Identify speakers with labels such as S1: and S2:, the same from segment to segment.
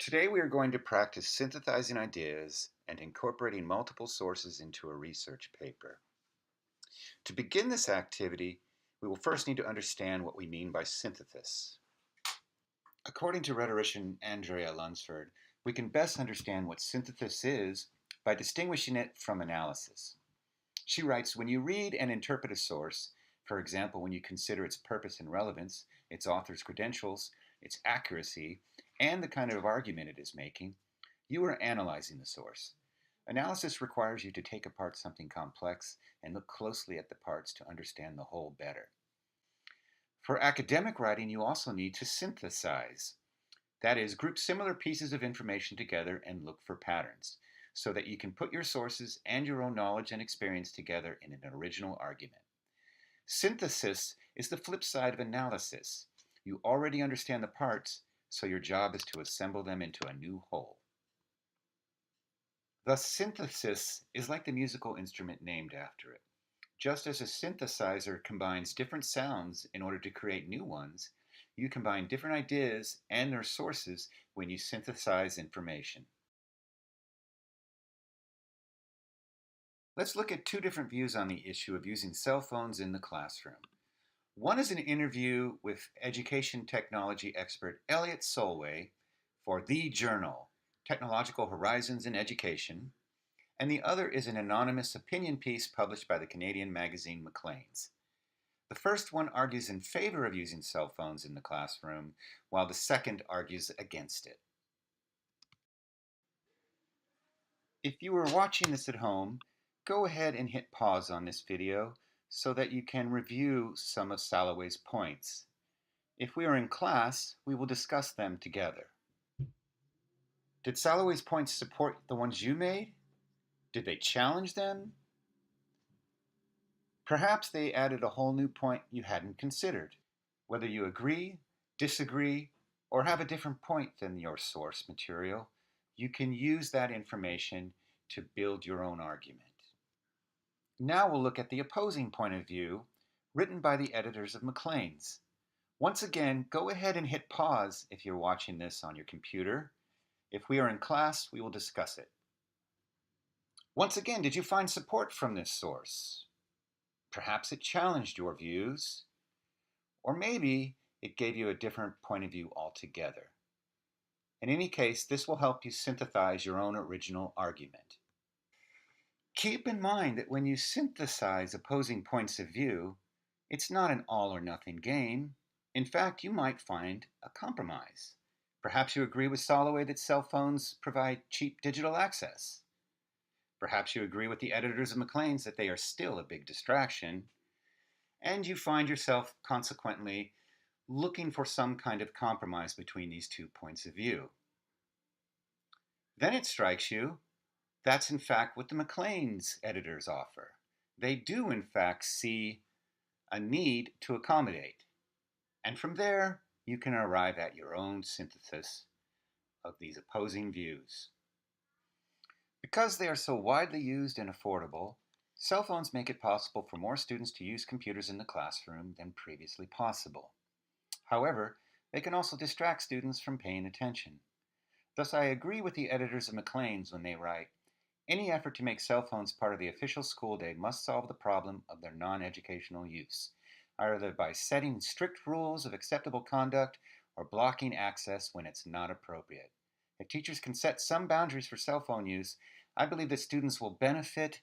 S1: Today we are going to practice synthesizing ideas and incorporating multiple sources into a research paper. To begin this activity, we will first need to understand what we mean by synthesis. According to rhetorician Andrea Lunsford, we can best understand what synthesis is by distinguishing it from analysis. She writes, when you read and interpret a source, for example, when you consider its purpose and relevance, its author's credentials, its accuracy, and the kind of argument it is making, you are analyzing the source. Analysis requires you to take apart something complex and look closely at the parts to understand the whole better. For academic writing, you also need to synthesize. That is, group similar pieces of information together and look for patterns, so that you can put your sources and your own knowledge and experience together in an original argument. Synthesis is the flip side of analysis. You already understand the parts, so your job is to assemble them into a new whole. Thus, synthesis is like the musical instrument named after it. Just as a synthesizer combines different sounds in order to create new ones, you combine different ideas and their sources when you synthesize information. Let's look at two different views on the issue of using cell phones in the classroom. One is an interview with education technology expert Elliot Solway for The Journal, Technological Horizons in Education, and the other is an anonymous opinion piece published by the Canadian magazine Maclean's. The first one argues in favor of using cell phones in the classroom, while the second argues against it. If you are watching this at home, go ahead and hit pause on this video so that you can review some of Soloway's points. If we are in class, we will discuss them together. Did Soloway's points support the ones you made? Did they challenge them? Perhaps they added a whole new point you hadn't considered. Whether you agree, disagree, or have a different point than your source material, you can use that information to build your own argument. Now we'll look at the opposing point of view written by the editors of Maclean's. Once again, go ahead and hit pause if you're watching this on your computer. If we are in class, we will discuss it. Once again, did you find support from this source? Perhaps it challenged your views, or maybe it gave you a different point of view altogether. In any case, this will help you synthesize your own original argument. Keep in mind that when you synthesize opposing points of view, it's not an all or nothing game. In fact, you might find a compromise. Perhaps you agree with Soloway that cell phones provide cheap digital access. Perhaps you agree with the editors of Maclean's that they are still a big distraction. And you find yourself, consequently, looking for some kind of compromise between these two points of view. Then it strikes you that's in fact what the Maclean's editors offer. They do in fact see a need to accommodate. And from there, you can arrive at your own synthesis of these opposing views. Because they are so widely used and affordable, cell phones make it possible for more students to use computers in the classroom than previously possible. However, they can also distract students from paying attention. Thus, I agree with the editors of Maclean's when they write, any effort to make cell phones part of the official school day must solve the problem of their non-educational use, either by setting strict rules of acceptable conduct or blocking access when it's not appropriate. If teachers can set some boundaries for cell phone use, I believe that students will benefit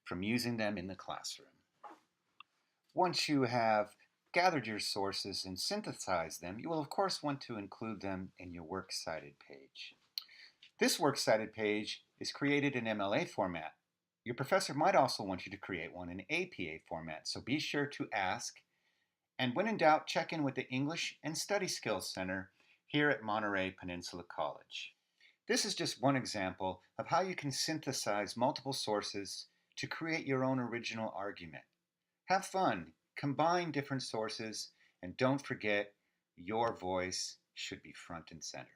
S1: from using them in the classroom. Once you have gathered your sources and synthesized them, you will of course want to include them in your works cited page. This works cited page is created in MLA format. Your professor might also want you to create one in APA format, so be sure to ask. And when in doubt, check in with the English and Study Skills Center here at Monterey Peninsula College. This is just one example of how you can synthesize multiple sources to create your own original argument. Have fun, combine different sources, and don't forget, your voice should be front and center.